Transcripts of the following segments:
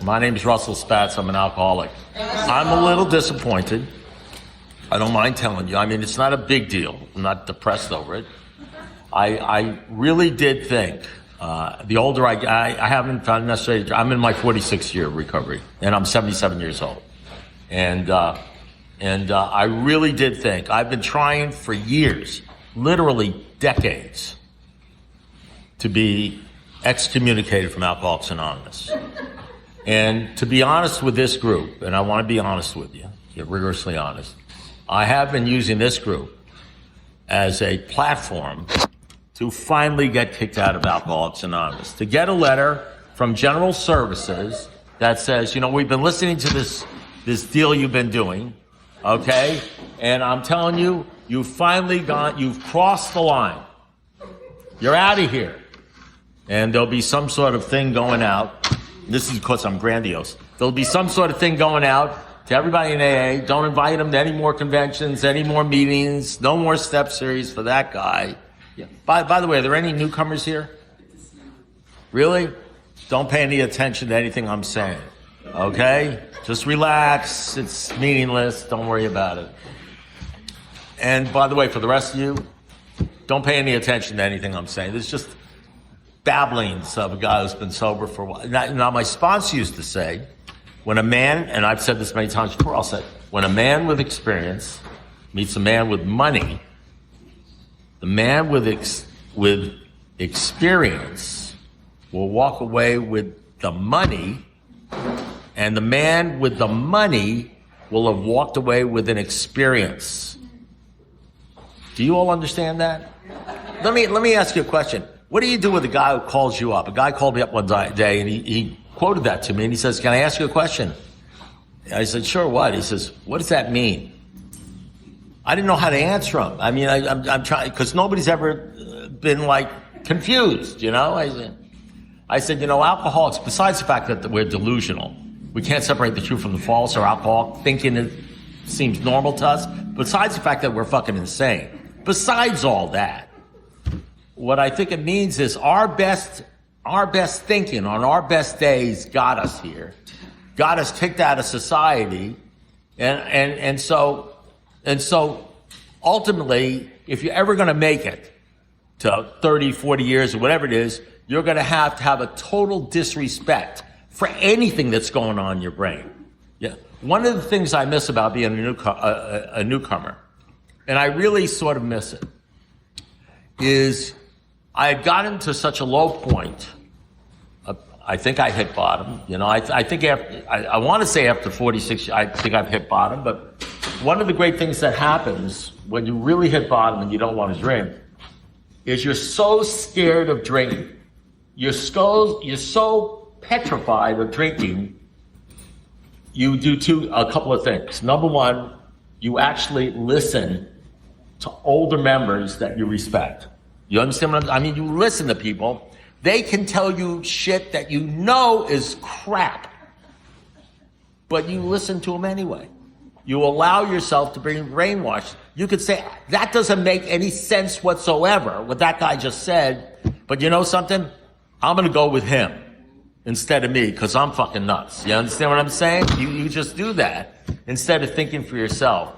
My name is Russell Spatz. I'm an alcoholic. I'm a little disappointed. I don't mind telling you. I mean, it's not a big deal. I'm not depressed over it. I really did think, the older I haven't found necessarily, I'm in my 46th year of recovery, and I'm 77 years old. And I really did think, I've been trying for years, literally decades, to be excommunicated from Alcoholics Anonymous. And to be honest with this group, and I want to be honest with you, get rigorously honest, I have been using this group as a platform to finally get kicked out of Alcoholics Anonymous, to get a letter from General Services that says, you know, we've been listening to this deal you've been doing, okay? And I'm telling you, you've crossed the line. You're out of here. And there'll be some sort of thing going out. This is because I'm grandiose. There'll be some sort of thing going out to everybody in AA. Don't invite them to any more conventions, any more meetings, no more step series for that guy. Yeah. By the way, are there any newcomers here? Really? Don't pay any attention to anything I'm saying. Okay? Just relax. It's meaningless. Don't worry about it. And by the way, for the rest of you, don't pay any attention to anything I'm saying. This is just babblings of a guy who's been sober for a while. Now, my sponsor used to say, when a man, and I've said this many times before, I'll say, when a man with experience meets a man with money, the man with experience will walk away with the money, and the man with the money will have walked away with an experience. Do you all understand that? Let me ask you a question. What do you do with a guy who calls you up? A guy called me up one day, and he quoted that to me, and he says, can I ask you a question? I said, sure, what? He says, what does that mean? I didn't know how to answer him. I mean, I'm trying, because nobody's ever been, like, confused, you know? I said, you know, alcoholics, besides the fact that we're delusional, we can't separate the true from the false, or alcohol thinking it seems normal to us, besides the fact that we're fucking insane, besides all that, what I think it means is our best thinking on our best days got us here, got us kicked out of society, and so ultimately, if you're ever going to make it to 30, 40 years or whatever it is, you're going to have a total disrespect for anything that's going on in your brain. Yeah. One of the things I miss about being a newcomer, and I really sort of miss it, is I had gotten to such a low point. I think I hit bottom. You know, I think I want to say after 46, I think I've hit bottom. But one of the great things that happens when you really hit bottom and you don't want to drink is you're so scared of drinking. You're so petrified of drinking. You do a couple of things. Number one, you actually listen to older members that you respect. You understand what I mean? You listen to people. They can tell you shit that you know is crap. But you listen to them anyway. You allow yourself to be brainwashed. You could say, that doesn't make any sense whatsoever, what that guy just said. But you know something? I'm going to go with him instead of me because I'm fucking nuts. You understand what I'm saying? You just do that instead of thinking for yourself.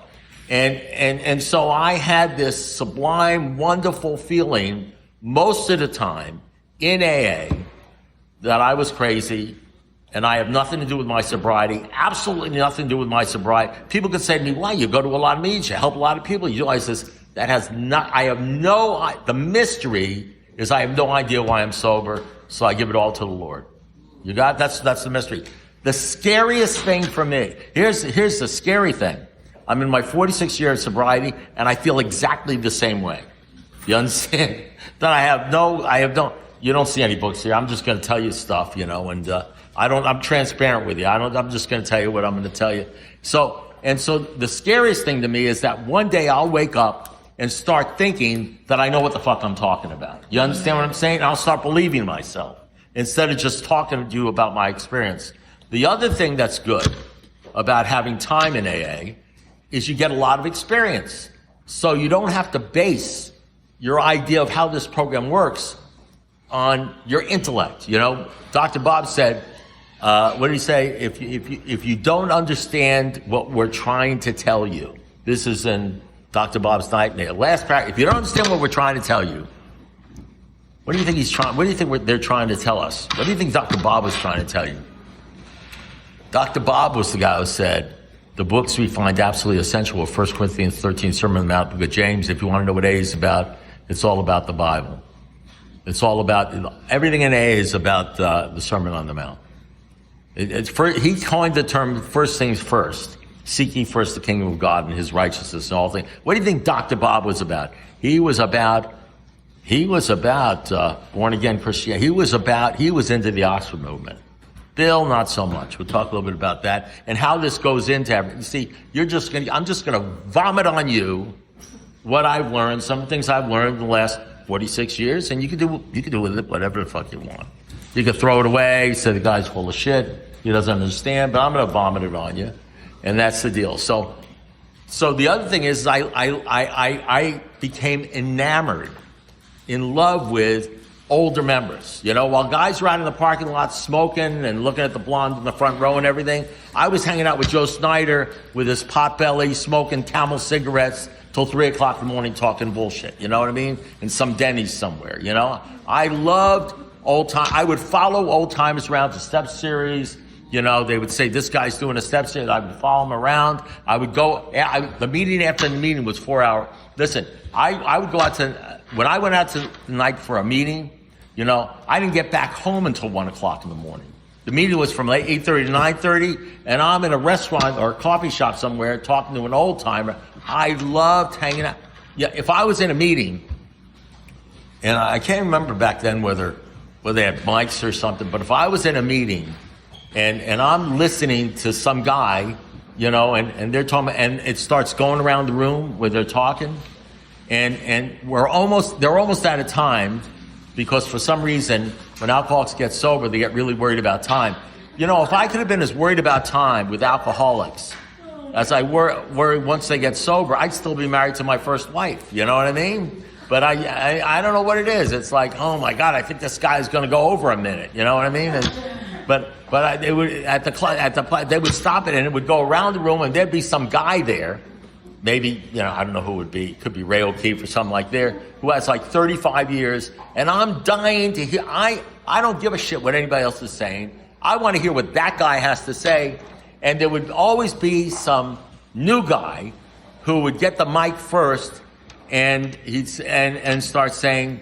And so I had this sublime, wonderful feeling most of the time in AA that I was crazy and I have nothing to do with my sobriety, absolutely nothing to do with my sobriety. People could say to me, why? You go to a lot of meetings, you help a lot of people. You realize this, the mystery is I have no idea why I'm sober, so I give it all to the Lord. You got, that's the mystery. The scariest thing for me, here's the scary thing. I'm in my 46th year of sobriety, and I feel exactly the same way. You understand? That you don't see any books here. I'm just going to tell you stuff, you know, and I'm transparent with you. I'm just going to tell you what I'm going to tell you. So the scariest thing to me is that one day I'll wake up and start thinking that I know what the fuck I'm talking about. You understand what I'm saying? And I'll start believing myself instead of just talking to you about my experience. The other thing that's good about having time in AA is you get a lot of experience. So you don't have to base your idea of how this program works on your intellect. You know, Dr. Bob said, What did he say? If you don't understand what we're trying to tell you, this is in Dr. Bob's Nightmare. Last paragraph. If you don't understand what we're trying to tell you, what do you think he's trying? What do you think they're trying to tell us? What do you think Dr. Bob was trying to tell you? Dr. Bob was the guy who said the books we find absolutely essential were 1 Corinthians 13, Sermon on the Mount, Book of James. If you want to know what A is about, it's all about the Bible. It's all about everything in A is about the Sermon on the Mount. He coined the term "first things first." Seek ye first the kingdom of God and His righteousness and all things. What do you think Dr. Bob was about? He was about born again Christianity. He was into the Oxford movement. Bill, not so much. We'll talk a little bit about that and how this goes into everything. You see, I'm just gonna vomit on you what I've learned, some things I've learned in the last 46 years, and you can do with it whatever the fuck you want. You can throw it away, say the guy's full of shit, he doesn't understand, but I'm gonna vomit it on you. And that's the deal. So the other thing is I became enamored, in love with older members. You know, while guys were out in the parking lot smoking and looking at the blonde in the front row and everything, I was hanging out with Joe Snyder with his pot belly, smoking Camel cigarettes till 3 o'clock in the morning talking bullshit. You know what I mean? In some Denny's somewhere, you know? I loved old time. I would follow old timers around to Step Series. You know, they would say, this guy's doing a step series. I would follow him around. I would go, the meeting after the meeting was 4 hours. Listen, I would go out when I went out to the night for a meeting, you know, I didn't get back home until 1 o'clock in the morning. The meeting was from 8:30 to 9:30, and I'm in a restaurant or a coffee shop somewhere talking to an old timer. I loved hanging out. Yeah, if I was in a meeting, and I can't remember back then whether they had mics or something, but if I was in a meeting, and I'm listening to some guy, you know, and they're talking, and it starts going around the room where they're talking, and they're almost out of time, because for some reason, when alcoholics get sober, they get really worried about time. You know, if I could have been as worried about time with alcoholics as I worry once they get sober, I'd still be married to my first wife. You know what I mean? But I don't know what it is. It's like, oh my God, I think this guy's going to go over a minute. You know what I mean? They would they would stop it, and it would go around the room, and there'd be some guy there, maybe, you know, I don't know who it would be. It could be Ray O'Keefe or something like there, who has like 35 years, and I'm dying to hear. I don't give a shit what anybody else is saying. I want to hear what that guy has to say, and there would always be some new guy who would get the mic first, and and start saying,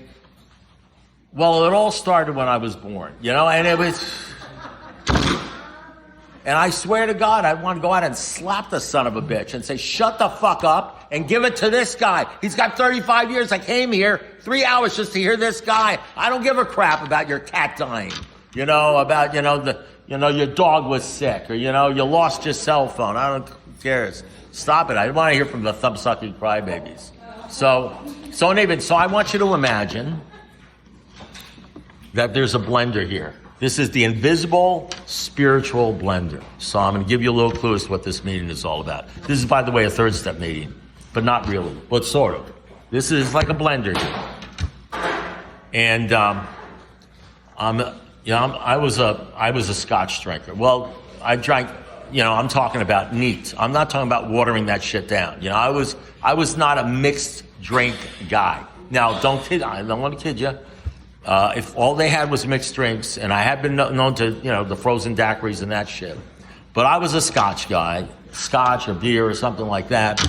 well, it all started when I was born, you know, and it was. And I swear to God, I want to go out and slap the son of a bitch and say, shut the fuck up and give it to this guy. He's got 35 years. I came here 3 hours just to hear this guy. I don't give a crap about your cat dying, you know, about, your dog was sick, or, you lost your cell phone. I don't care. Stop it. I don't want to hear from the thumb-sucking crybabies. So I want you to imagine that there's a blender here. This is the invisible spiritual blender. So I'm going to give you a little clue as to what this meeting is all about. This is, by the way, a third step meeting, but not really, but sort of. This is like a blender here. And I was a Scotch drinker. Well, I drank. I'm talking about neat. I'm not talking about watering that shit down. I was not a mixed drink guy. Now, I don't want to kid you. If all they had was mixed drinks, and I had been known to, the frozen daiquiris and that shit, but I was a Scotch guy, Scotch or beer or something like that.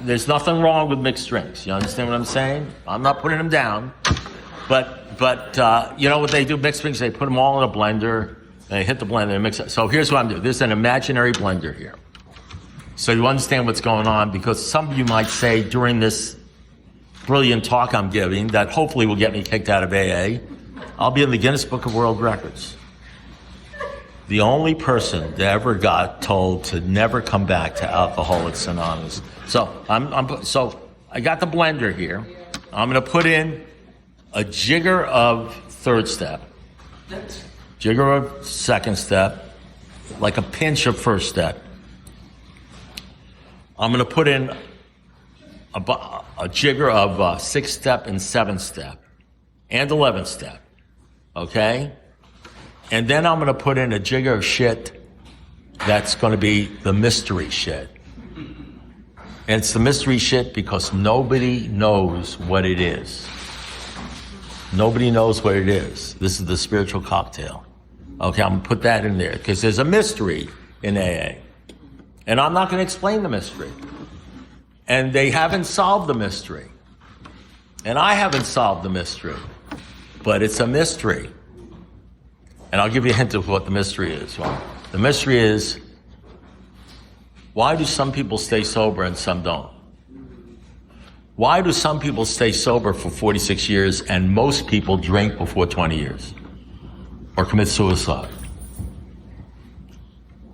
There's nothing wrong with mixed drinks. You understand what I'm saying? I'm not putting them down, but you know what they do? Mixed drinks, they put them all in a blender, they hit the blender and mix it. So here's what I'm doing. This is an imaginary blender here. So you understand what's going on, because some of you might say during this brilliant talk I'm giving that hopefully will get me kicked out of AA, I'll be in the Guinness Book of World Records. The only person that ever got told to never come back to Alcoholics Anonymous. So so I got the blender here. I'm going to put in a jigger of third step, jigger of second step, like a pinch of first step. I'm going to put in a jigger of sixth step and seventh step and 11th step. Okay? And then I'm going to put in a jigger of shit that's going to be the mystery shit. And it's the mystery shit because nobody knows what it is. Nobody knows what it is. This is the spiritual cocktail. Okay, I'm going to put that in there because there's a mystery in AA. And I'm not going to explain the mystery. And they haven't solved the mystery. And I haven't solved the mystery. But it's a mystery. And I'll give you a hint of what the mystery is. Well, the mystery is, why do some people stay sober and some don't? Why do some people stay sober for 46 years and most people drink before 20 years? Or commit suicide?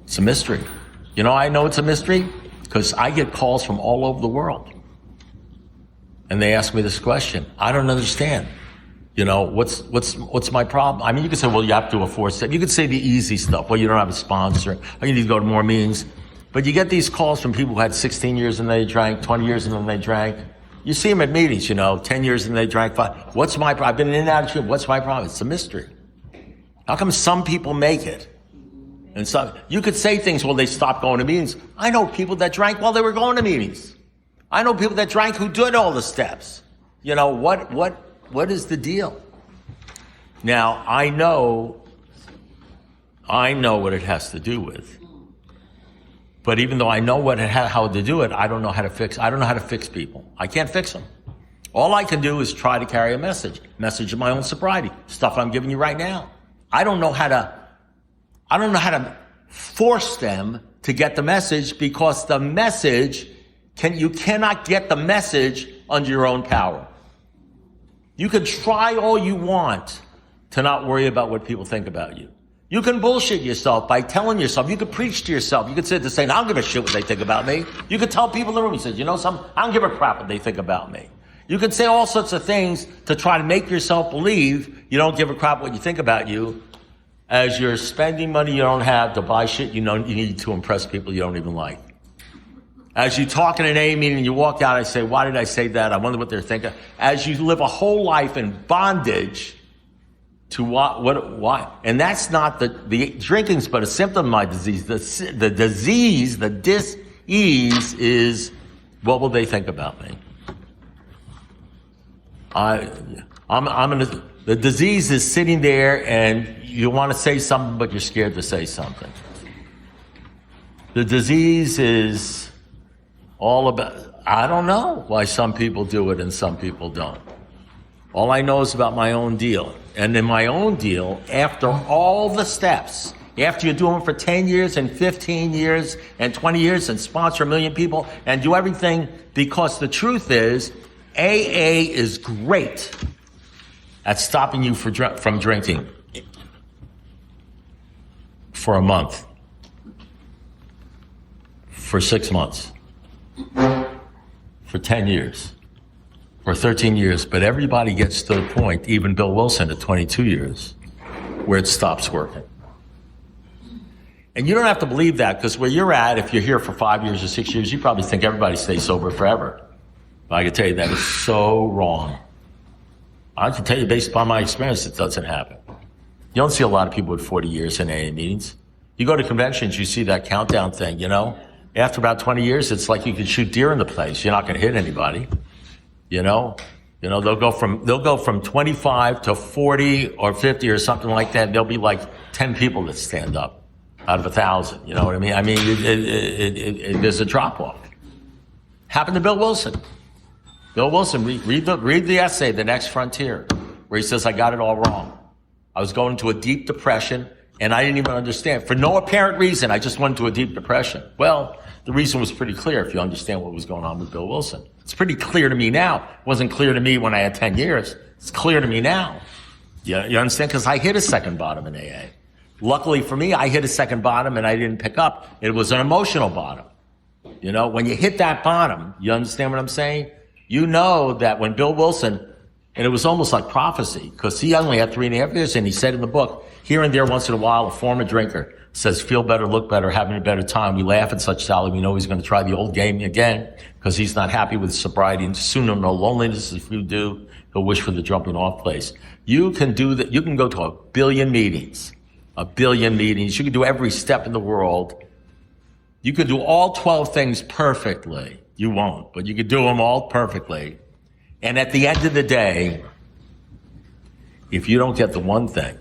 It's a mystery. You know, I know it's a mystery because I get calls from all over the world. And they ask me this question. I don't understand. You know, what's my problem? I mean, you could say, well, you have to do a 4-step. You could say the easy stuff. Well, you don't have a sponsor. Or you need to go to more meetings. But you get these calls from people who had 16 years and they drank, 20 years and then they drank. You see them at meetings, 10 years and they drank 5. What's my problem? I've been in and out of treatment. What's my problem? It's a mystery. How come some people make it? And some, you could say things, well, they stopped going to meetings. I know people that drank while they were going to meetings. I know people that drank who did all the steps. What is the deal? Now, I know what it has to do with. But even though I know how to do it, I don't know how to fix people. I can't fix them. All I can do is try to carry a message of my own sobriety, stuff I'm giving you right now. I don't know how to force them to get the message because the message, you cannot get the message under your own power. You can try all you want to not worry about what people think about you. You can bullshit yourself by telling yourself. You could preach to yourself. You could sit there saying, I don't give a shit what they think about me. You could tell people in the room, you said, I don't give a crap what they think about me. You could say all sorts of things to try to make yourself believe you don't give a crap what you think about you as you're spending money you don't have to buy shit you need to impress people you don't even like. As you talk in an AA meeting and you walk out, I say, why did I say that? I wonder what they're thinking. As you live a whole life in bondage to why? And that's not the drinking's but a symptom of my disease. The dis-ease is, what will they think about me? The disease is sitting there and you want to say something, but you're scared to say something. The disease is all about, I don't know why some people do it and some people don't. All I know is about my own deal. And in my own deal, after all the steps, after you do them for 10 years and 15 years and 20 years and sponsor 1 million people and do everything, because the truth is, AA is great at stopping you from drinking for a month, for 6 months, for 10 years, for 13 years. But everybody gets to the point, even Bill Wilson at 22 years, where it stops working. And you don't have to believe that, because where you're at, if you're here for 5 years or 6 years, you probably think everybody stays sober forever. But I can tell you that is so wrong. I can tell you based upon my experience, it doesn't happen. You don't see a lot of people with 40 years in AA meetings. You go to conventions, you see that countdown thing, After about 20 years, it's like you can shoot deer in the place. You're not going to hit anybody. They'll go from 25 to 40 or 50 or something like that. There'll be like 10 people that stand up out of 1,000. You know what I mean? I mean, there's a drop off. Happened to Bill Wilson. Bill Wilson, read the essay, The Next Frontier, where he says, I got it all wrong. I was going into a deep depression and I didn't even understand. For no apparent reason, I just went into a deep depression. Well, the reason was pretty clear if you understand what was going on with Bill Wilson. It's pretty clear to me now. It wasn't clear to me when I had 10 years. It's clear to me now. You understand? Because I hit a second bottom in AA. Luckily for me, I hit a second bottom and I didn't pick up. It was an emotional bottom. When you hit that bottom, you understand what I'm saying? You know that when Bill Wilson, and it was almost like prophecy, because he only had 3.5 years, and he said in the book, here and there once in a while, a former drinker says, feel better, look better, having a better time. We laugh at such salary. We know he's going to try the old game again because he's not happy with sobriety, and soon he'll know loneliness. If you do, he'll wish for the jumping off place. You can do that. You can go to 1 billion meetings a billion meetings. You could do every step in the world. You could do all 12 things perfectly. You won't, but you could do them all perfectly. And at the end of the day, if you don't get the one thing,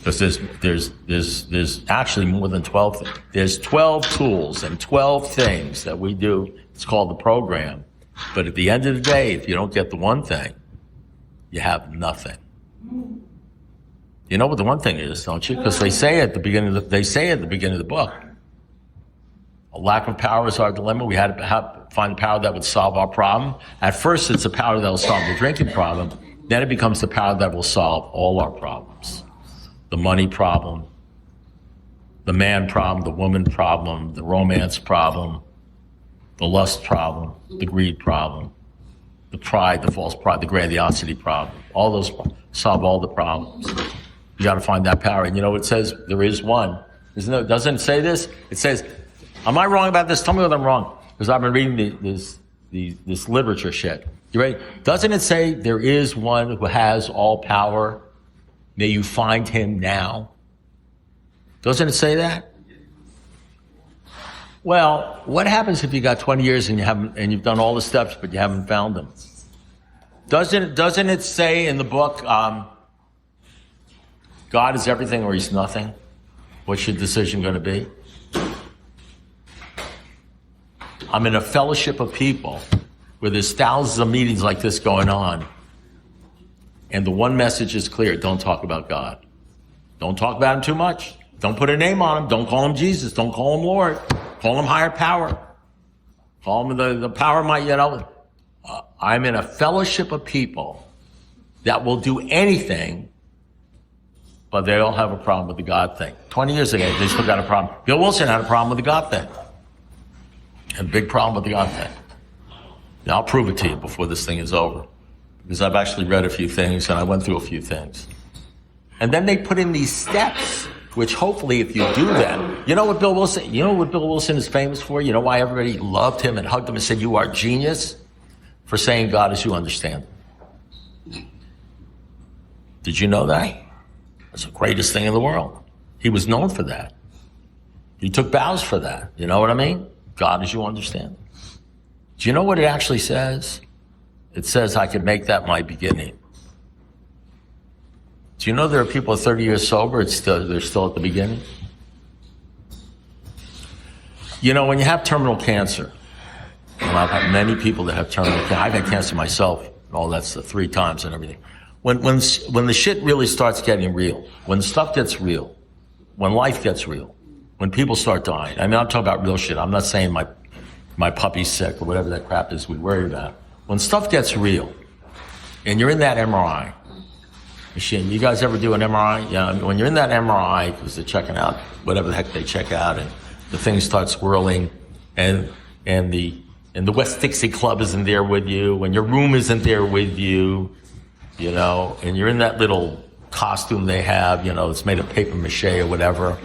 because there's actually more than 12 things. There's 12 tools and 12 things that we do. It's called the program. But at the end of the day, if you don't get the one thing, you have nothing. You know what the one thing is, don't you? Because they say at the beginning of the book, a lack of power is our dilemma. We had to find a power that would solve our problem. At first, it's a power that will solve the drinking problem. Then it becomes the power that will solve all our problems. The money problem, the man problem, the woman problem, the romance problem, the lust problem, the greed problem, the pride, the false pride, the grandiosity problem. All those solve all the problems. You got to find that power. And you know, it says there is one. Doesn't it say this? It says, am I wrong about this? Tell me what I'm wrong. Because I've been reading this literature shit. You ready? Doesn't it say there is one who has all power? May you find him now. Doesn't it say that? Well, what happens if you got 20 years and you've done all the steps, but you haven't found him? Doesn't it say in the book, God is everything or he's nothing? What's your decision going to be? I'm in a fellowship of people where there's thousands of meetings like this going on. And the one message is clear. Don't talk about God. Don't talk about him too much. Don't put a name on him. Don't call him Jesus. Don't call him Lord. Call him higher power. Call him the power might, I'm in a fellowship of people that will do anything, but they all have a problem with the God thing. 20 years ago, they still got a problem. Bill Wilson had a problem with the God thing. Had a big problem with the God thing. Now, I'll prove it to you before this thing is over. Because I've actually read a few things and I went through a few things. And then they put in these steps, which hopefully if you do them, you know what Bill Wilson is famous for? You know why everybody loved him and hugged him and said, you are genius? For saying God as you understand. Did you know that? That's the greatest thing in the world. He was known for that. He took bows for that. You know what I mean? God as you understand. Do you know what it actually says? It says I could make that my beginning. Do you know there are people 30 years sober, they're still at the beginning? You know, when you have terminal cancer, and I've had many people that have terminal cancer. I've had cancer myself, and all that's 3 times and everything. When the shit really starts getting real, when stuff gets real, when life gets real, when people start dying, I mean, I'm talking about real shit. I'm not saying my puppy's sick or whatever that crap is we worry about. When stuff gets real, and you're in that MRI machine, you guys ever do an MRI? Yeah, when you're in that MRI, because they're checking out whatever the heck they check out, and the thing starts swirling, and the West Dixie Club isn't there with you, when your room isn't there with you, and you're in that little costume they have, it's made of paper mache or whatever,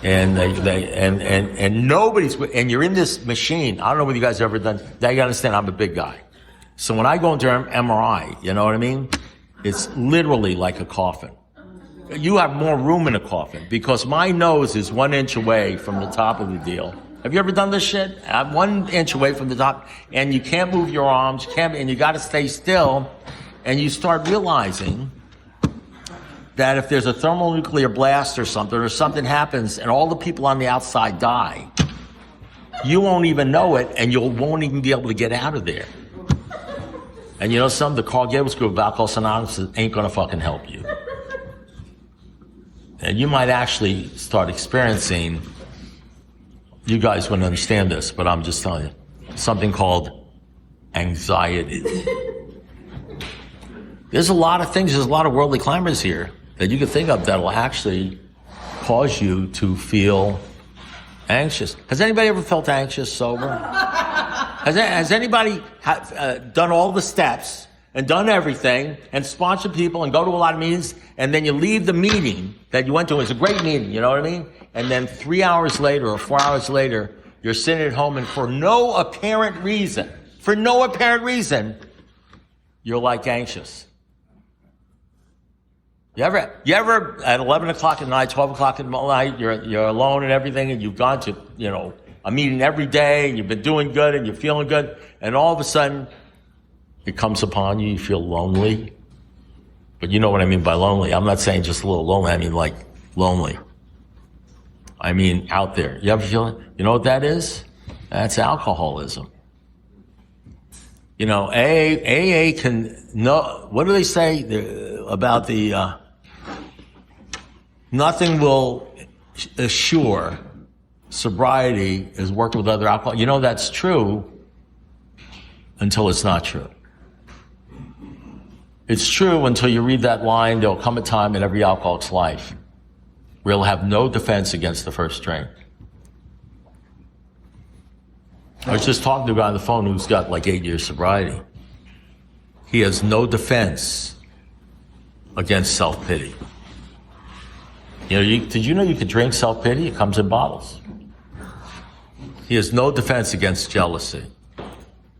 and and you're in this machine. I don't know whether you guys have ever done. Now you understand, I'm a big guy. So when I go into an MRI, you know what I mean? It's literally like a coffin. You have more room in a coffin because my nose is 1 inch away from the top of the deal. Have you ever done this shit? I'm 1 inch away from the top, and you can't move your arms, and you got to stay still, and you start realizing that if there's a thermonuclear blast or something happens, and all the people on the outside die, you won't even know it, and you won't even be able to get out of there. And you know something? The Carl Gables group of Alcoholics Anonymous ain't gonna fucking help you. And you might actually start experiencing, you guys wouldn't understand this, but I'm just telling you, something called anxiety. There's a lot of things, there's a lot of worldly clamors here that you can think of that will actually cause you to feel anxious. Has anybody ever felt anxious sober? Has anybody done all the steps and done everything and sponsored people and go to a lot of meetings, and then you leave the meeting that you went to? It's a great meeting, you know what I mean? And then 3 hours later or 4 hours later, you're sitting at home, and for no apparent reason, you're like anxious. You ever at 11 o'clock at night, 12 o'clock at night, you're alone and everything, and you've gone to, a meeting every day, and you've been doing good, and you're feeling good, and all of a sudden, it comes upon you, you feel lonely. But you know what I mean by lonely. I'm not saying just a little lonely, I mean like lonely. I mean out there. You ever feel it? You know what that is? That's alcoholism. AA can know, what do they say about nothing will assure sobriety is working with other alcohol. That's true until it's not true. It's true until you read that line, there'll come a time in every alcoholic's life where he'll have no defense against the first drink. I was just talking to a guy on the phone who's got like 8 years sobriety. He has no defense against self-pity. Did you know you could drink self-pity? It comes in bottles. He has no defense against jealousy.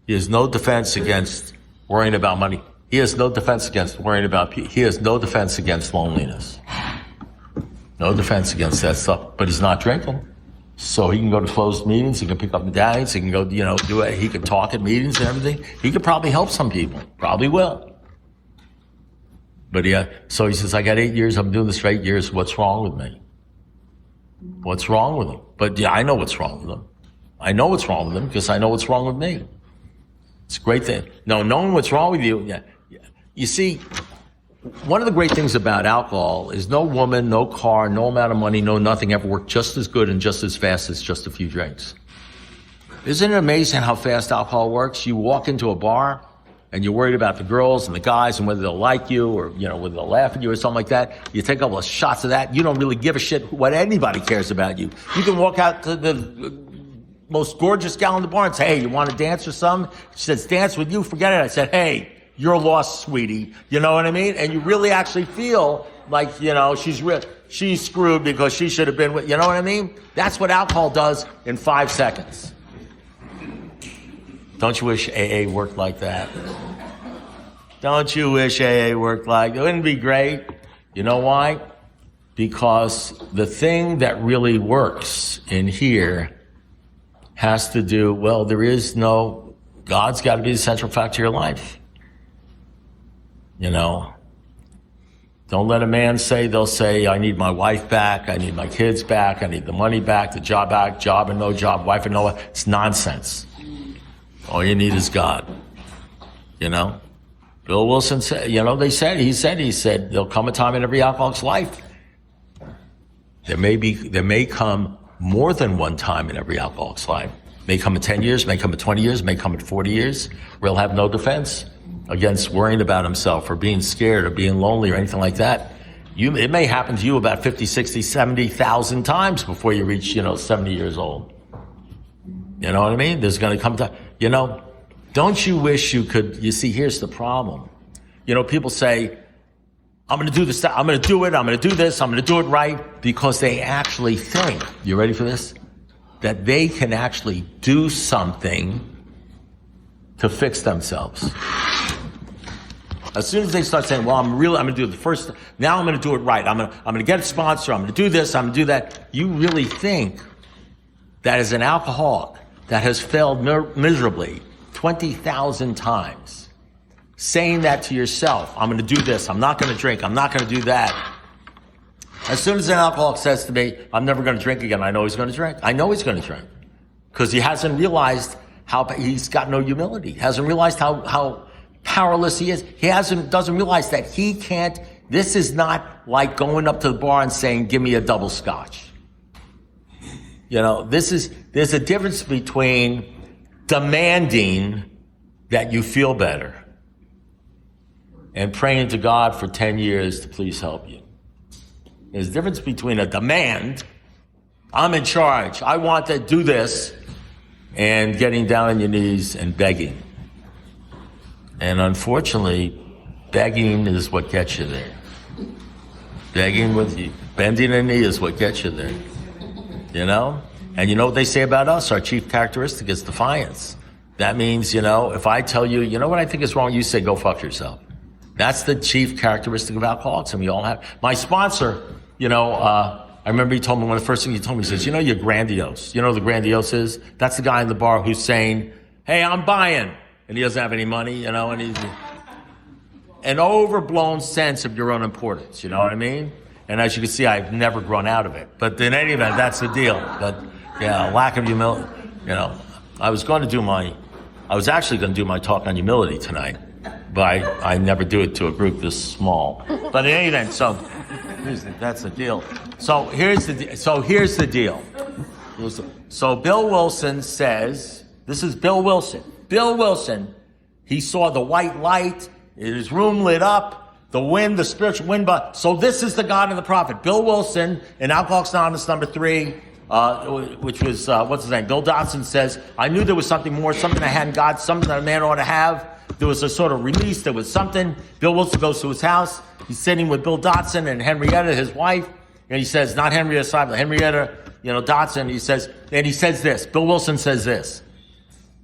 He has no defense against worrying about money. He has no defense against worrying about people. He has no defense against loneliness. No defense against that stuff. But he's not drinking. So he can go to closed meetings, he can pick up medallions, he can go, do it. He can talk at meetings and everything. He could probably help some people. Probably will. But so he says, I got 8 years, I'm doing this for 8 years, what's wrong with me? What's wrong with him? But I know what's wrong with him. I know what's wrong with him because I know what's wrong with me. It's a great thing. No, knowing what's wrong with you, you see, one of the great things about alcohol is no woman, no car, no amount of money, no nothing ever worked just as good and just as fast as just a few drinks. Isn't it amazing how fast alcohol works? You walk into a bar and you're worried about the girls and the guys and whether they'll like you or, whether they'll laugh at you or something like that. You take a couple of shots of that. You don't really give a shit what anybody cares about you. You can walk out to the most gorgeous gal in the bar and say, hey, you want to dance or something? She says, dance with you? Forget it. I said, hey, you're lost, sweetie. You know what I mean? And you really actually feel like, she's screwed because she should have been with, you know what I mean? That's what alcohol does in 5 seconds. Don't you wish AA worked like that? Don't you wish AA worked like that? Wouldn't it be great? You know why? Because the thing that really works in here has to do, God's got to be the central factor of your life. Don't let a man say, they'll say, I need my wife back, I need my kids back, I need the money back, the job back, job and no job, wife and no wife. It's nonsense. All you need is God. Bill Wilson said, he said, there'll come a time in every alcoholic's life. There may come more than one time in every alcoholic's life. May come in 10 years, may come in 20 years, may come in 40 years, where he'll have no defense against worrying about himself or being scared or being lonely or anything like that. It may happen to you about 50, 60, 70,000 times before you reach, 70 years old. You know what I mean? There's going to come time, don't you wish you could, here's the problem. People say, I'm going to do this, I'm going to do it, I'm going to do this, I'm going to do it right, because they actually think, you ready for this? That they can actually do something to fix themselves. As soon as they start saying, well, I'm going to do the first, now I'm going to do it right. I'm going to get a sponsor. I'm going to do this. I'm going to do that. You really think that as an alcoholic that has failed miserably 20,000 times, saying that to yourself, I'm going to do this. I'm not going to drink. I'm not going to do that. As soon as an alcoholic says to me, I'm never going to drink again, I know he's going to drink. I know he's going to drink because he hasn't realized he's got no humility. He hasn't realized how powerless he is. He doesn't realize that he can't. This is not like going up to the bar and saying, give me a double scotch. There's a difference between demanding that you feel better and praying to God for 10 years to please help you. There's a difference between a demand, I'm in charge, I want to do this, and getting down on your knees and begging. And unfortunately, begging is what gets you there. Begging with you, bending a knee is what gets you there. And you know what they say about us? Our chief characteristic is defiance. That means, if I tell you, what I think is wrong, you say, go fuck yourself. That's the chief characteristic of alcoholics, and we all have. My sponsor, I remember he told me, one of the first things he told me, he says, you're grandiose. You know what the grandiose is? That's the guy in the bar who's saying, hey, I'm buying. And he doesn't have any money, and he's an overblown sense of your own importance, you know what I mean? And as you can see, I've never grown out of it. But in any event, that's the deal. But yeah, lack of humility, I was actually going to do my talk on humility tonight, but I never do it to a group this small. But in any event, that's the deal. So here's the deal. So Bill Wilson says, this is Bill Wilson. Bill Wilson, he saw the white light, his room lit up, the wind, the spiritual wind. So this is the God of the prophet. Bill Wilson in Alcoholics Anonymous number 3, which was, what's his name? Bill Dotson says, I knew there was something more, something I hadn't got, something that a man ought to have. There was a sort of release, there was something. Bill Wilson goes to his house. He's sitting with Bill Dotson and Henrietta, his wife. And he says, not Henrietta Seibel, Henrietta, Dotson. He says this. Bill Wilson says this.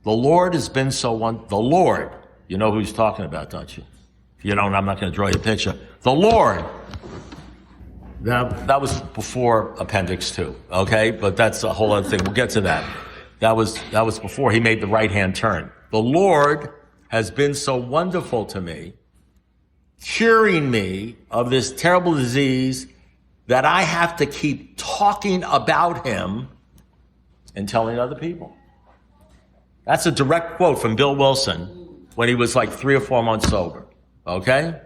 The Lord has been the Lord, you know who he's talking about, don't you? If you don't, I'm not going to draw you a picture. The Lord. That was before Appendix 2, okay? But that's a whole other thing. We'll get to that. That was before he made the right-hand turn. The Lord has been so wonderful to me, curing me of this terrible disease that I have to keep talking about him and telling other people. That's a direct quote from Bill Wilson when he was like 3 or 4 months sober. Okay?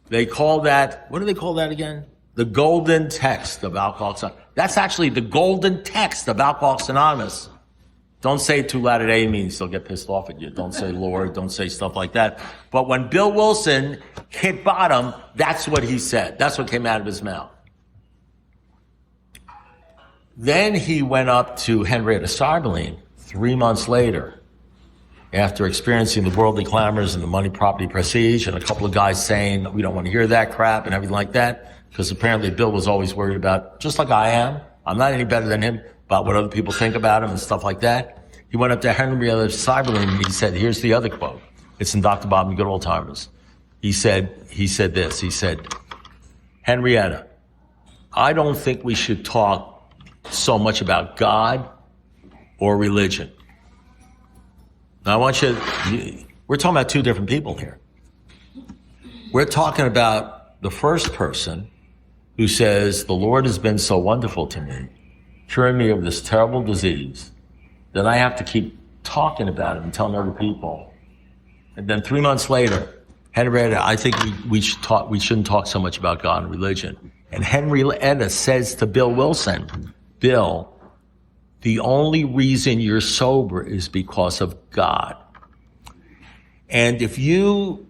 They call that, what do they call that again? The golden text of Alcoholics Anonymous. That's actually the golden text of Alcoholics Anonymous. Don't say it too loud at A meetings, they'll get pissed off at you. Don't say Lord, don't say stuff like that. But when Bill Wilson hit bottom, that's what he said. That's what came out of his mouth. Then he went up to Henrietta Seibel 3 months later, after experiencing the worldly clamors and the money, property, prestige, and a couple of guys saying, we don't want to hear that crap and everything like that, because apparently Bill was always worried about, just like I am, I'm not any better than him, about what other people think about him and stuff like that. He went up to Henrietta Seibel and he said, here's the other quote. It's in Dr. Bob and Good Old Timers. He said this, he said, Henrietta, I don't think we should talk so much about God or religion. Now I want we're talking about 2 different people here. We're talking about the first person who says, the Lord has been so wonderful to me, curing me of this terrible disease, that I have to keep talking about it and telling other people. And then 3 months later, Henrietta, I think we shouldn't talk so much about God and religion. And Henrietta says to Bill Wilson, Bill, the only reason you're sober is because of God. And if you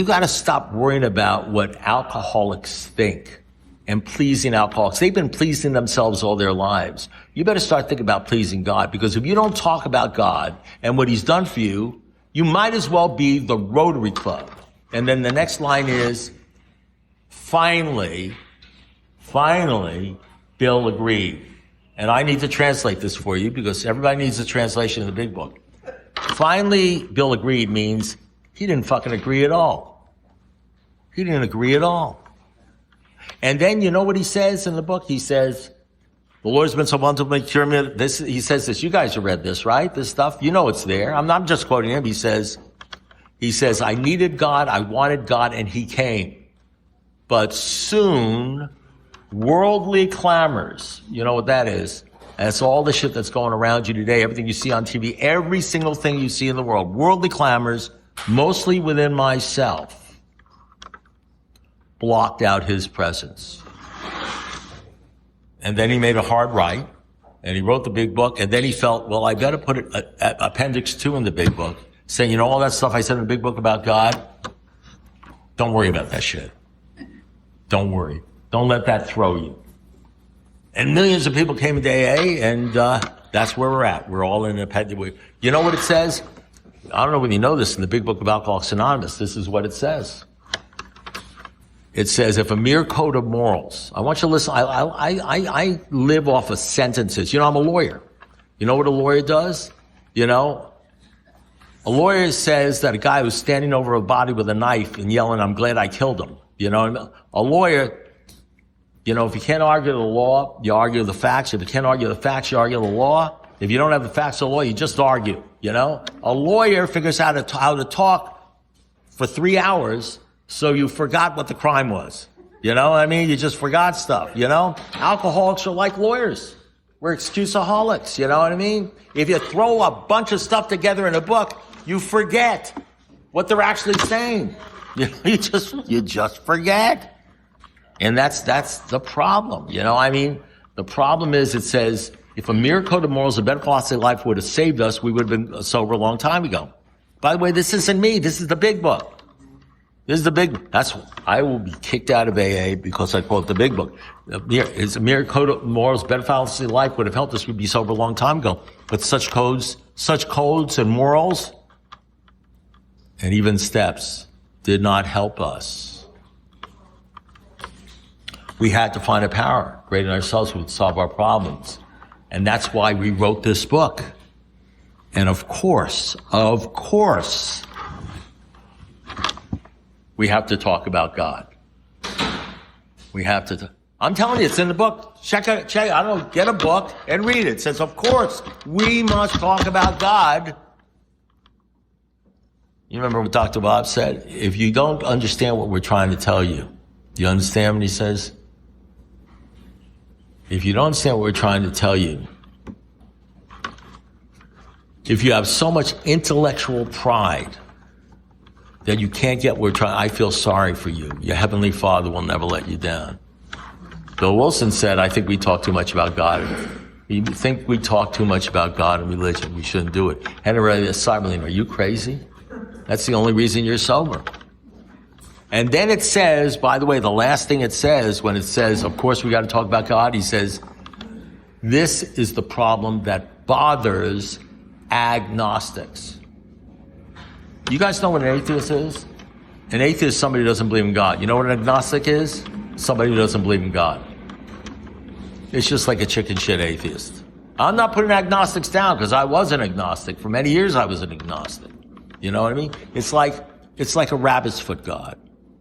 got to stop worrying about what alcoholics think and pleasing alcoholics. They've been pleasing themselves all their lives. You better start thinking about pleasing God, because if you don't talk about God and what he's done for you, you might as well be the Rotary Club. And then the next line is, finally, Bill agreed. And I need to translate this for you because everybody needs a translation of the big book. Finally, Bill agreed means he didn't fucking agree at all. He didn't agree at all. And then you know what he says in the book? He says, the Lord's been so wonderful to cure me. He says this. You guys have read this, right? This stuff. You know it's there. I'm just quoting him. He says, I needed God, I wanted God, and he came. But soon, worldly clamors, you know what that is? That's all the shit that's going around you today, everything you see on TV, every single thing you see in the world. Worldly clamors, mostly within myself, blocked out his presence. And then he made a hard right, and he wrote the big book, and then he felt, well, I better put Appendix 2 in the big book, saying, you know, all that stuff I said in the big book about God, don't worry about that shit. Don't worry. Don't let that throw you. And millions of people came into AA, and that's where we're at. We're all in an appendix. You know what it says? I don't know whether you know this in the big book of Alcoholics Anonymous. This is what it says. It says, if a mere code of morals, I want you to listen, I live off of sentences. You know, I'm a lawyer. You know what a lawyer does? You know, A lawyer says that a guy who's standing over a body with a knife and yelling, "I'm glad I killed him." You know, a lawyer, you know, if you can't argue the law, you argue the facts. If you can't argue the facts, you argue the law. If you don't have the facts of the law, you just argue, you know. A lawyer figures out how to talk for 3 hours so you forgot what the crime was. You know what I mean? You just forgot stuff, you know. Alcoholics are like lawyers. We're excuseaholics, you know what I mean? If you throw a bunch of stuff together in a book, you forget what they're actually saying. You just forget. And that's the problem, you know. I mean, the problem is, it says, if a mere code of morals, a better philosophy of life would have saved us, we would have been sober a long time ago. By the way, this isn't me. This is the big book. This is the big book. I will be kicked out of AA because I quote the big book. It's a mere code of morals, better philosophy of life would have helped us. We'd be sober a long time ago. But such codes and morals and even steps did not help us. We had to find a power greater than ourselves who would solve our problems. And that's why we wrote this book. And of course, we have to talk about God. We have to. I'm telling you, it's in the book. Check it. I don't know, get a book and read it. It says, of course, we must talk about God. You remember what Dr. Bob said? If you don't understand what we're trying to tell you, you understand what he says? If you don't understand what we're trying to tell you, if you have so much intellectual pride that you can't get what we're trying, I feel sorry for you. Your Heavenly Father will never let you down. Bill Wilson said, I think we talk too much about God. You think we talk too much about God and religion. We shouldn't do it. Henry Cyberlin, are you crazy? That's the only reason you're sober. And then it says, by the way, the last thing it says, when it says, of course we got to talk about God, he says, this is the problem that bothers agnostics. You guys know what an atheist is? An atheist is somebody who doesn't believe in God. You know what an agnostic is? Somebody who doesn't believe in God. It's just like a chicken shit atheist. I'm not putting agnostics down because I was an agnostic. For many years I was an agnostic. You know what I mean? It's like a rabbit's foot God.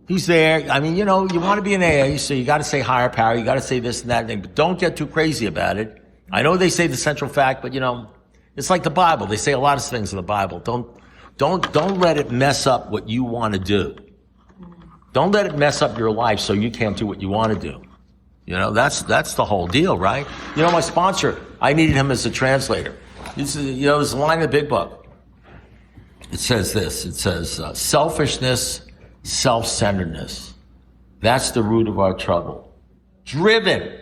He's there. I mean, you know, you want to be an AA, so you got to say higher power. You got to say this and that thing, but don't get too crazy about it. I know they say the central fact, but you know, it's like the Bible. They say a lot of things in the Bible. Don't let it mess up what you want to do. Don't let it mess up your life so you can't do what you want to do. You know, that's the whole deal, right? You know, my sponsor, I needed him as a translator. You know, there's a line in the big book. It says this. It says, selfishness, self-centeredness. That's the root of our trouble. Driven.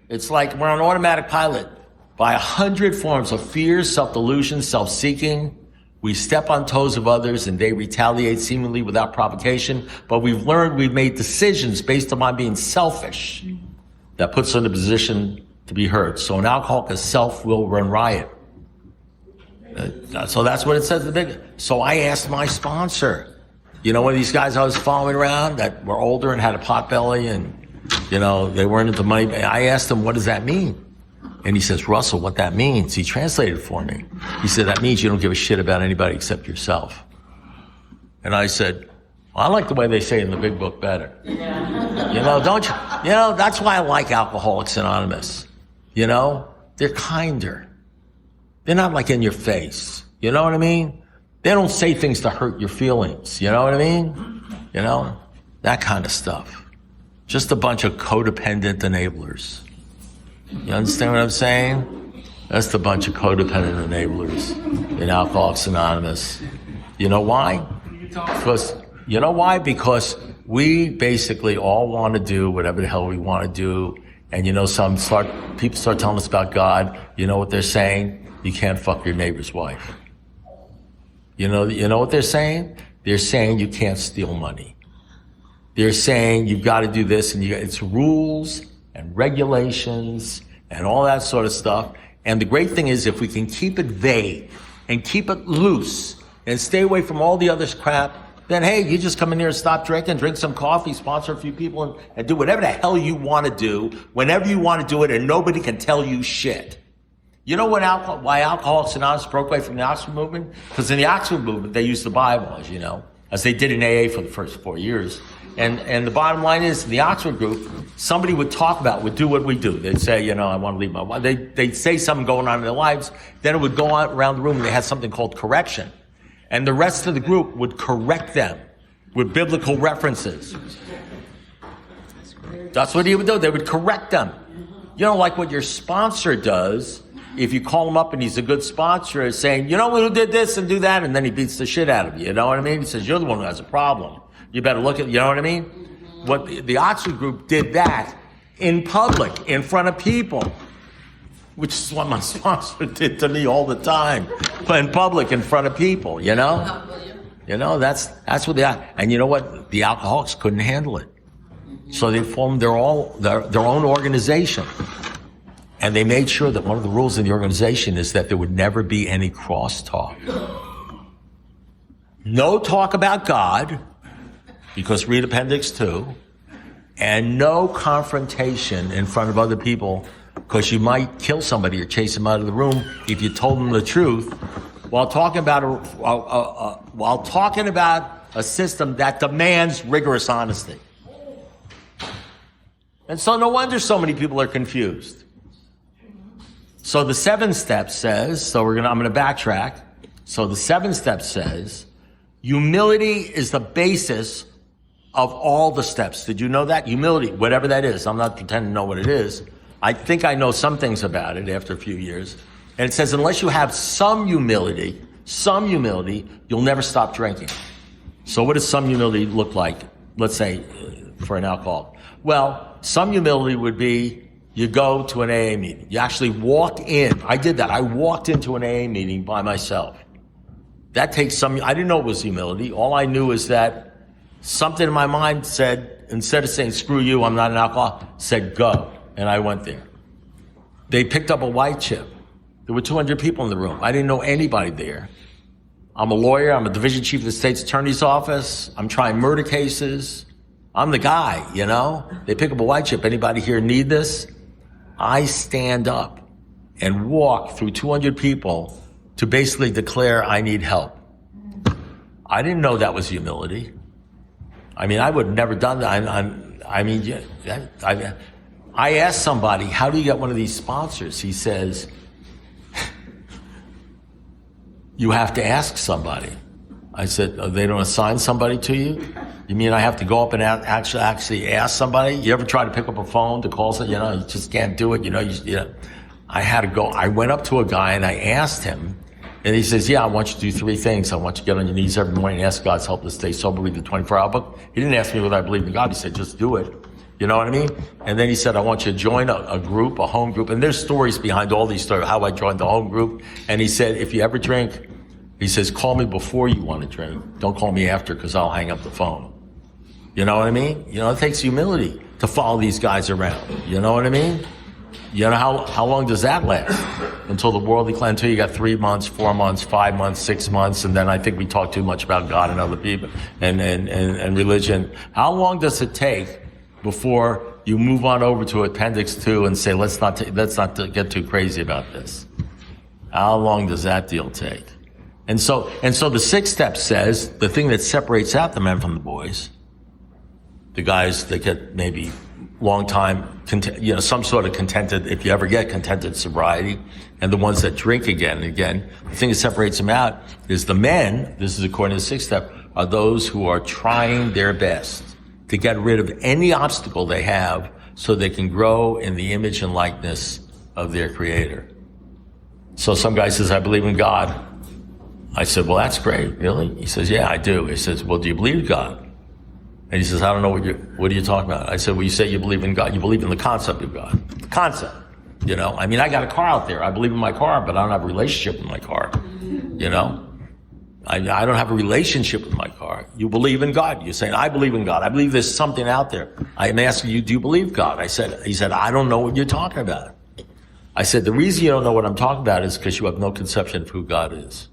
It's like we're on automatic pilot by 100 forms of fear, self-delusion, self-seeking. We step on toes of others and they retaliate seemingly without provocation. But we've learned we've made decisions based upon being selfish that puts us in a position to be hurt. So an alcoholic, self will run riot. So that's what it says in the big. So I asked my sponsor, you know, one of these guys I was following around that were older and had a pot belly and, you know, they weren't into money. I asked him, what does that mean? And he says, Russell, what that means, he translated it for me. He said, that means you don't give a shit about anybody except yourself. And I said, well, I like the way they say it in the big book better. You know, don't you? You know, that's why I like Alcoholics Anonymous. You know, they're kinder. They're not like in your face. You know what I mean? They don't say things to hurt your feelings. You know what I mean? You know, that kind of stuff. Just a bunch of codependent enablers. You understand what I'm saying? That's the bunch of codependent enablers in Alcoholics Anonymous. You know why? Because we basically all want to do whatever the hell we want to do. And you know, people start telling us about God. You know what they're saying? You can't fuck your neighbor's wife. You know what they're saying? They're saying you can't steal money. They're saying you've got to do this, and it's rules and regulations and all that sort of stuff. And the great thing is, if we can keep it vague and keep it loose and stay away from all the other crap, then hey, you just come in here and stop drinking, drink some coffee, sponsor a few people, and do whatever the hell you want to do, whenever you want to do it, and nobody can tell you shit. You know why Alcoholics Anonymous broke away from the Oxford movement? Because in the Oxford movement, they used the Bible, as you know, as they did in AA for the first 4 years. And the bottom line is, in the Oxford group, somebody would do what we do. They'd say, I want to leave my wife. They'd say something going on in their lives. Then it would go on around the room, and they had something called correction. And the rest of the group would correct them with biblical references. That's what he would do. They would correct them. Like what your sponsor does. If you call him up and he's a good sponsor, is saying, who did this and do that, and then he beats the shit out of you. You know what I mean? He says, you're the one who has a problem. You better look at, you know what I mean? What the Oxford group did that in public, in front of people, which is what my sponsor did to me all the time, in public, in front of people, that's what and you know what? The alcoholics couldn't handle it. So they formed their own organization. And they made sure that one of the rules in the organization is that there would never be any crosstalk. No talk about God, because read Appendix 2, and no confrontation in front of other people, because you might kill somebody or chase them out of the room if you told them the truth, while talking about a system that demands rigorous honesty. And so no wonder so many people are confused. So the 7 steps says, I'm going to backtrack. So the 7 steps says, humility is the basis of all the steps. Did you know that? Humility, whatever that is. I'm not pretending to know what it is. I think I know some things about it after a few years. And it says, unless you have some humility, you'll never stop drinking. So what does some humility look like? Let's say for an alcoholic. Well, some humility would be, you go to an AA meeting. You actually walk in. I did that. I walked into an AA meeting by myself. That takes I didn't know it was humility. All I knew is that something in my mind said, instead of saying, screw you, I'm not an alcoholic, said go. And I went there. They picked up a white chip. There were 200 people in the room. I didn't know anybody there. I'm a lawyer. I'm a division chief of the state's attorney's office. I'm trying murder cases. I'm the guy, They pick up a white chip. Anybody here need this? I stand up and walk through 200 people to basically declare I need help. I didn't know that was humility. I would have never done that. I asked somebody, how do you get one of these sponsors? He says, you have to ask somebody. I said, they don't assign somebody to you? You mean I have to go up and actually ask somebody? You ever try to pick up a phone to call somebody? You just can't do it. I had to go. I went up to a guy and I asked him, and he says, I want you to do 3 things. I want you to get on your knees every morning and ask God's help to stay sober, read the 24-hour book. He didn't ask me whether I believed in God. He said, just do it. You know what I mean? And then he said, I want you to join a group, a home group. And there's stories behind all these stories, how I joined the home group. And he said, if you ever drink, he says, call me before you want to drink. Don't call me after, because I'll hang up the phone. You know what I mean? It takes humility to follow these guys around. You know what I mean? How long does that last? Until the worldly cleanse, until you got 3 months, 4 months, 5 months, 6 months, and then I think we talk too much about God and other people and religion. How long does it take before you move on over to Appendix 2 and say, let's not get too crazy about this? How long does that deal take? And so the 6th step says, the thing that separates out the men from the boys, the guys that get maybe long time, some sort of contented, if you ever get contented sobriety, and the ones that drink again and again, the thing that separates them out is the men, this is according to the 6th step, are those who are trying their best to get rid of any obstacle they have so they can grow in the image and likeness of their Creator. So some guy says, I believe in God. I said, well, that's great. Really? He says, yeah, I do. He says, well, do you believe God? And he says, I don't know what are you talking about? I said, well, you say you believe in God. You believe in the concept of God. The concept, I got a car out there. I believe in my car, but I don't have a relationship with my car. I don't have a relationship with my car. You believe in God. You're saying, I believe in God. I believe there's something out there. I'm asking you, do you believe God? He said, I don't know what you're talking about. I said, the reason you don't know what I'm talking about is because you have no conception of who God is.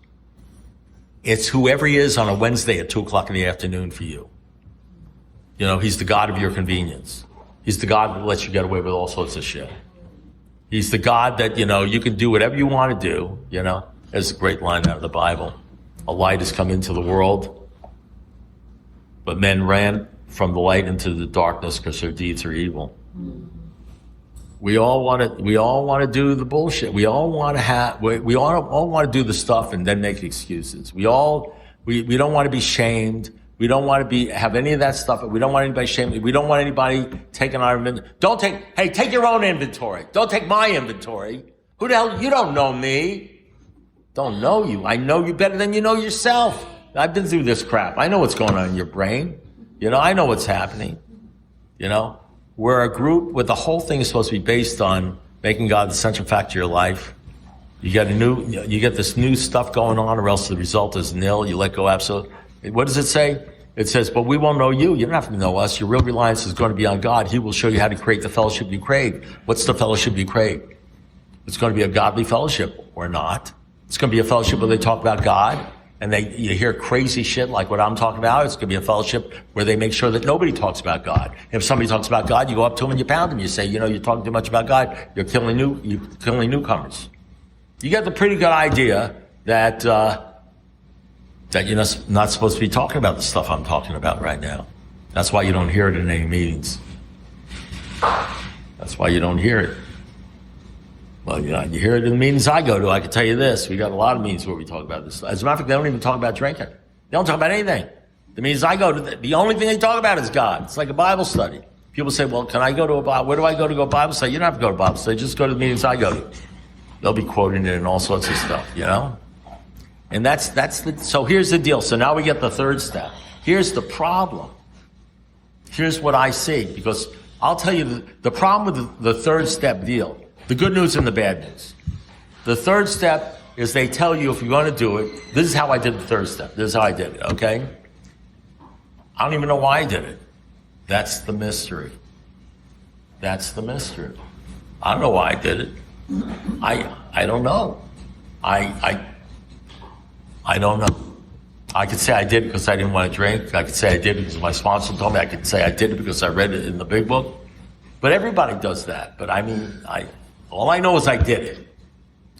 It's whoever he is on a Wednesday at 2:00 in the afternoon for you. He's the God of your convenience. He's the God that lets you get away with all sorts of shit. He's the God that, you can do whatever you want to do, There's a great line out of the Bible. A light has come into the world, but men ran from the light into the darkness because their deeds are evil. We all want to do the bullshit. We all want to do the stuff and then make excuses. We don't want to be shamed. We don't want to have any of that stuff. We don't want anybody shamed. We don't want anybody taking our inventory. Take your own inventory. Don't take my inventory. Who the hell? You don't know me. Don't know you. I know you better than you know yourself. I've been through this crap. I know what's going on in your brain. I know what's happening. We're a group where the whole thing is supposed to be based on making God the central factor of your life. You get this new stuff going on, or else the result is nil. You let go absolutely. What does it say? It says, but we won't know you. You don't have to know us. Your real reliance is going to be on God. He will show you how to create the fellowship you crave. What's the fellowship you crave? It's going to be a godly fellowship or not. It's going to be a fellowship where they talk about God and you hear crazy shit like what I'm talking about. It's going to be a fellowship where they make sure that nobody talks about God. If somebody talks about God, you go up to them and you pound them. You say, you're talking too much about God. You're killing newcomers. You get the pretty good idea that you're not supposed to be talking about the stuff I'm talking about right now. That's why you don't hear it in any meetings. That's why you don't hear it. Well, you hear it in the meetings I go to. I can tell you this. We got a lot of meetings where we talk about this. As a matter of fact, they don't even talk about drinking. They don't talk about anything. The meetings I go to, the only thing they talk about is God. It's like a Bible study. People say, well, can I go to where do I go to a Bible study? You don't have to go to Bible study. Just go to the meetings I go to. They'll be quoting it and all sorts of stuff, And so here's the deal. So now we get the third step. Here's the problem. Here's what I see, because I'll tell you the problem with the third step deal, the good news and the bad news. The third step is they tell you if you're going to do it, this is how I did the third step. This is how I did it, okay? I don't even know why I did it. That's the mystery. That's the mystery. I don't know why I did it. I don't know. I don't know. I could say I did it because I didn't want to drink. I could say I did it because my sponsor told me. I could say I did it because I read it in the big book. But everybody does that. But all I know is I did it.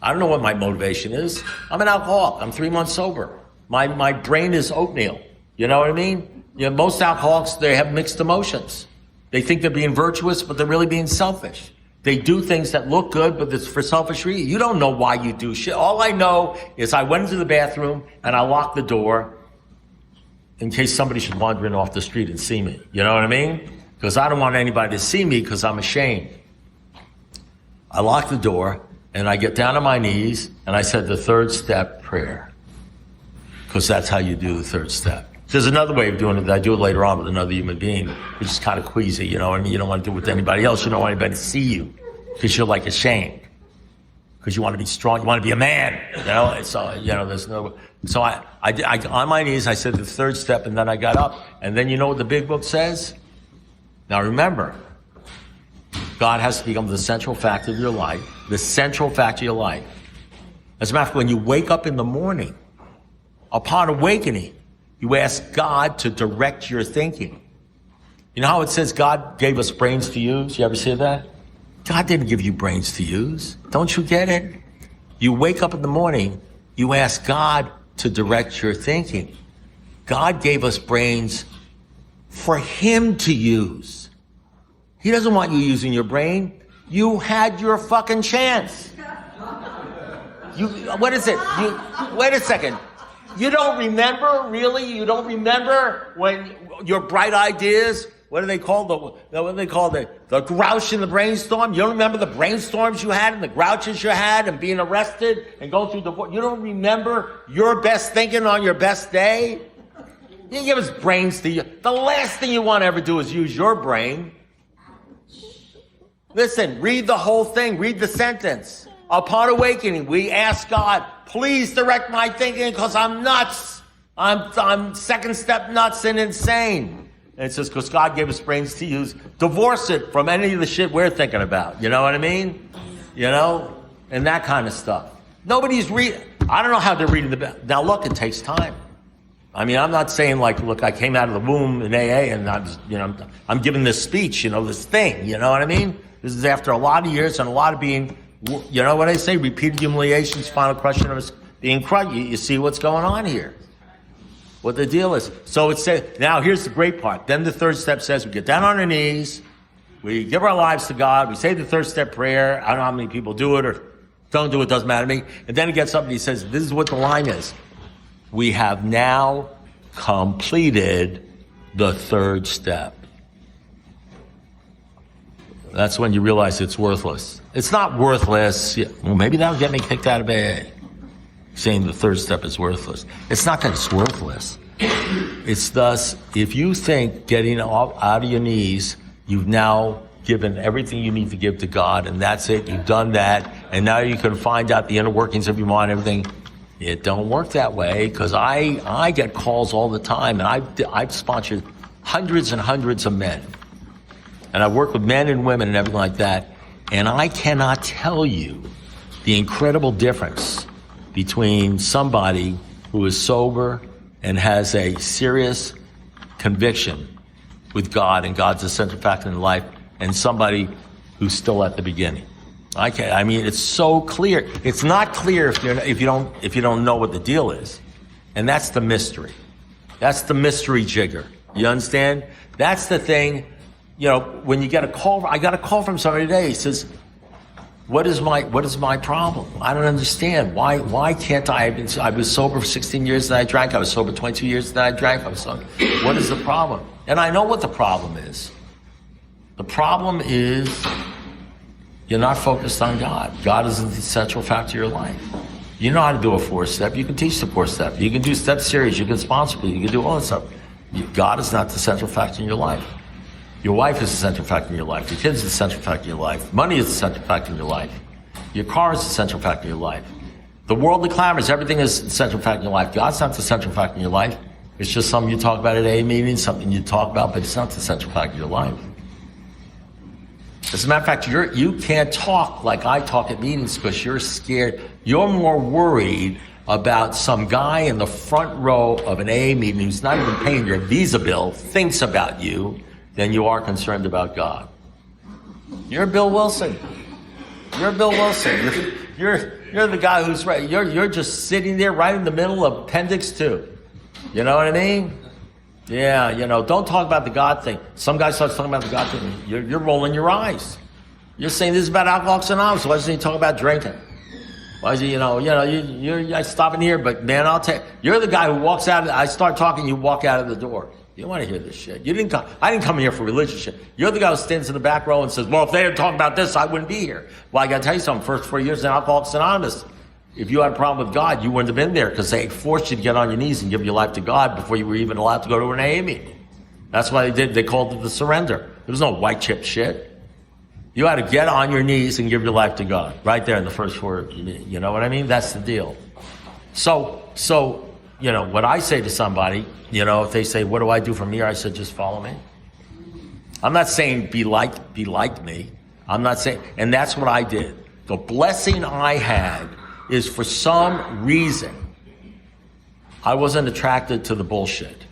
I don't know what my motivation is. I'm an alcoholic. I'm 3 months sober. My brain is oatmeal. You know what I mean? Most alcoholics, they have mixed emotions. They think they're being virtuous, but they're really being selfish. They do things that look good, but it's for selfish reasons. You don't know why you do shit. All I know is I went into the bathroom and I locked the door in case somebody should wander in off the street and see me. You know what I mean? Because I don't want anybody to see me because I'm ashamed. I locked the door and I get down on my knees and I said the third step prayer. Because that's how you do the third step. There's another way of doing it that I do it later on with another human being, which is kind of queasy, you know what I mean? You don't want to do it with anybody else. You don't want anybody to see you because you're like ashamed. Because you want to be strong. You want to be a man, So, there's no... So I on my knees, I said the third step and then I got up. And then you know what the big book says? Now remember, God has to become the central factor of your life. The central factor of your life. As a matter of fact, when you wake up in the morning, upon awakening, you ask God to direct your thinking. You know how it says God gave us brains to use? You ever see that? God didn't give you brains to use. Don't you get it? You wake up in the morning, you ask God to direct your thinking. God gave us brains for Him to use. He doesn't want you using your brain. You had your fucking chance. What is it? Wait a second. You don't remember, really? You don't remember when your bright ideas, what do they call the grouch in the brainstorm? You don't remember the brainstorms you had and the grouches you had and being arrested and going through the... You don't remember your best thinking on your best day? He didn't give us brains to you. The last thing you want to ever do is use your brain. Listen, read the whole thing. Read the sentence. Upon awakening, we ask God, please direct my thinking because I'm nuts. I'm second step nuts and insane. And it says, because God gave us brains to use, divorce it from any of the shit we're thinking about. You know what I mean? And that kind of stuff. Nobody's reading. I don't know how they're reading the... Now look, it takes time. I mean, I'm not saying like, look, I came out of the womb in AA and I'm giving this speech, this thing, you know what I mean? This is after a lot of years and a lot of being, you know what I say, repeated humiliations, final crushing of us being crushed. You see what's going on here, what the deal is. So it says, now here's the great part. Then the third step says we get down on our knees, we give our lives to God, we say the third step prayer. I don't know how many people do it or don't do it, doesn't matter to me. And then he gets up and he says, this is what the line is. We have now completed the third step. That's when you realize it's worthless. It's not worthless. Well, maybe that'll get me kicked out of AA. Saying the third step is worthless. It's not that it's worthless. It's thus, if you think getting out of your knees, you've now given everything you need to give to God, and that's it, you've done that, and now you can find out the inner workings of your mind, everything. It don't work that way, because I get calls all the time, and I've sponsored hundreds and hundreds of men. And I've worked with men and women and everything like that, and I cannot tell you the incredible difference between somebody who is sober and has a serious conviction with God, and God's a central factor in life, and somebody who's still at the beginning. I mean, it's so clear. It's not clear if you don't know what the deal is, and that's the mystery. That's the mystery jigger. You understand? That's the thing. You know, when you get a call, I got a call from somebody today. He says, "What is my problem? I don't understand. Why can't I? I was sober for 16 years, then I drank. I was sober 22 years, then I drank. I was sober. What is the problem?" And I know what the problem is. The problem is you're not focused on God. God is the central factor of your life. You know how to do a 4-step. You can teach the 4-step. You can do step series. You can sponsor people. You can do all that stuff. God is not the central factor in your life. Your wife is the central factor in your life. Your kids are the central factor in your life. Money is the central factor in your life. Your car is the central factor in your life. The worldly clamors, everything is the central factor in your life. God's not the central factor in your life. It's just something you talk about at AA meetings, something you talk about, but it's not the central factor in your life. As a matter of fact, you can't talk like I talk at meetings because you're scared. You're more worried about some guy in the front row of an AA meeting who's not even paying your visa bill thinks about you than you are concerned about God. You're Bill Wilson. You're Bill Wilson. You're the guy who's right. You're just sitting there right in the middle of Appendix 2. You know what I mean? Yeah, don't talk about the God thing. Some guy starts talking about the God thing. You're rolling your eyes. You're saying this is about Alcoholics Anonymous. Why doesn't he talk about drinking? Why is he, you're stopping here, but man, I'll tell you, you're the guy who walks out. I start talking, you walk out of the door. You don't want to hear this shit. I didn't come here for religious shit. You're the guy who stands in the back row and says, well, if they didn't talk about this, I wouldn't be here. Well, I got to tell you something. First 4 years in Alcoholics Anonymous, if you had a problem with God, you wouldn't have been there because they forced you to get on your knees and give your life to God before you were even allowed to go to an AA meeting. That's why they called it the surrender. There was no white chip shit. You had to get on your knees and give your life to God right there in the first 4. You know what I mean? That's the deal. So, what I say to somebody, if they say, what do I do from here? I said, just follow me. I'm not saying be like me. I'm not saying, and that's what I did. The blessing I had is for some reason, I wasn't attracted to the bullshit.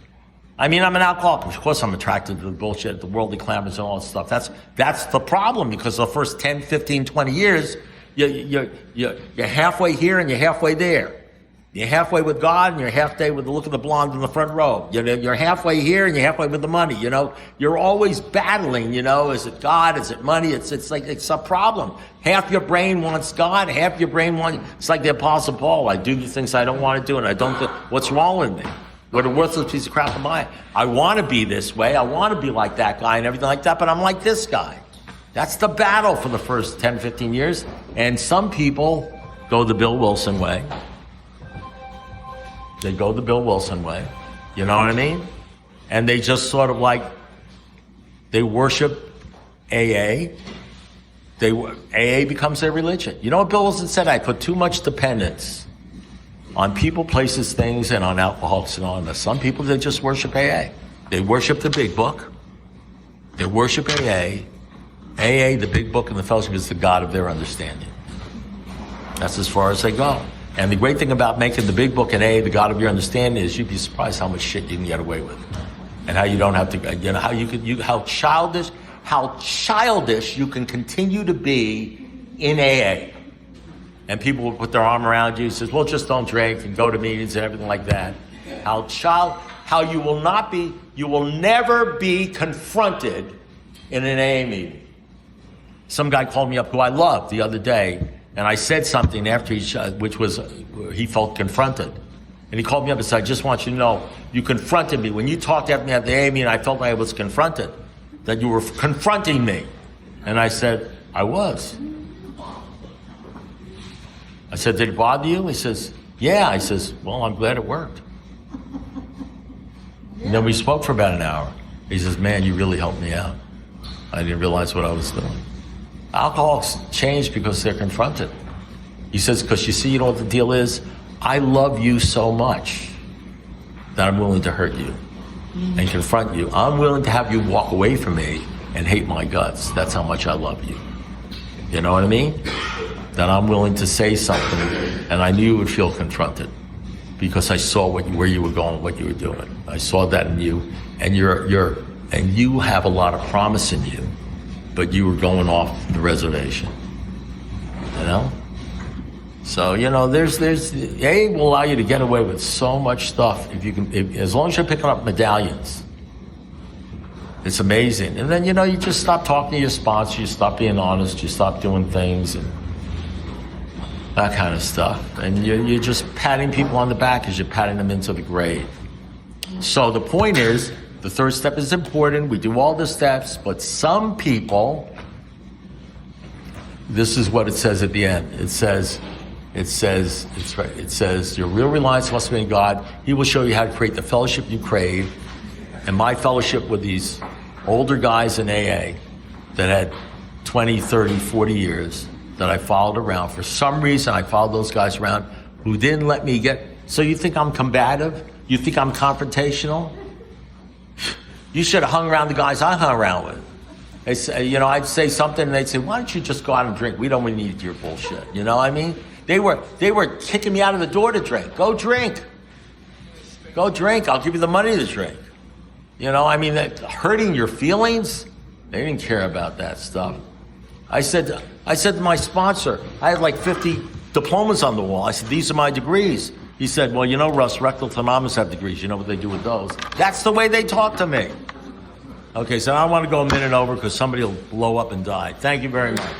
I mean, I'm an alcoholic. Of course I'm attracted to the bullshit, the worldly clamors and all that stuff. That's the problem, because the first 10, 15, 20 years, you're halfway here and you're halfway there. You're halfway with God and you're halfway with the look of the blonde in the front row. You're halfway here and you're halfway with the money, You're always battling, is it God? Is it money? It's like, it's a problem. Half your brain wants God, half your brain wants, it's like the Apostle Paul. I do the things I don't want to do and I don't think, what's wrong with me? What a worthless piece of crap am I? I want to be this way. I want to be like that guy and everything like that, but I'm like this guy. That's the battle for the first 10, 15 years. And some people go the Bill Wilson way. They go the Bill Wilson way. You know what I mean? And they just sort of they worship AA. AA becomes their religion. You know what Bill Wilson said? I put too much dependence on people, places, things, and on Alcoholics Anonymous. Some people, they just worship AA. They worship the big book. They worship AA. AA, the big book, and the fellowship is the God of their understanding. That's as far as they go. And the great thing about making the big book and AA the God of your understanding is you'd be surprised how much shit you can get away with. And how you don't have to, how childish, how childish you can continue to be in AA. And people will put their arm around you and says, well, just don't drink and go to meetings and everything like that. How you will never be confronted in an AA meeting. Some guy called me up who I loved the other day, and I said something after which was, he felt confronted. And he called me up and said, I just want you to know, you confronted me. When you talked after me at the AA meeting, I felt like I was confronted, that you were confronting me. And I said, I was. I said, did it bother you? He says, yeah. I says, well, I'm glad it worked. And then we spoke for about an hour. He says, man, you really helped me out. I didn't realize what I was doing. Alcoholics change because they're confronted. He says, because you know what the deal is? I love you so much that I'm willing to hurt you and confront you. I'm willing to have you walk away from me and hate my guts. That's how much I love you. You know what I mean? That I'm willing to say something, and I knew you would feel confronted because I saw where you were going, what you were doing. I saw that in you, and you have a lot of promise in you, but you were going off the reservation. You know? So, you know, there's AA will allow you to get away with so much stuff as long as you're picking up medallions. It's amazing. And then, you know, you just stop talking to your sponsor, you stop being honest, you stop doing things and that kind of stuff. And you're just patting people on the back as you're patting them into the grave. So the point is, the third step is important. We do all the steps, but some people, this is what it says at the end. It says, your real reliance must be in God. He will show you how to create the fellowship you crave. And my fellowship with these older guys in AA that had 20, 30, 40 years that I followed around. For some reason, I followed those guys around who didn't let me so you think I'm combative? You think I'm confrontational? You should have hung around the guys I hung around with. They say, you know, I'd say something and they'd say, why don't you just go out and drink? We don't need your bullshit. You know what I mean? They were kicking me out of the door to drink. Go drink. Go drink. I'll give you the money to drink. You know, I mean, hurting your feelings? They didn't care about that stuff. I said to my sponsor, I had like 50 diplomas on the wall. I said, these are my degrees. He said, well, you know, Russ, rectal thermometers have degrees. You know what they do with those? That's the way they talk to me. Okay, so I want to go a minute over because somebody will blow up and die. Thank you very much.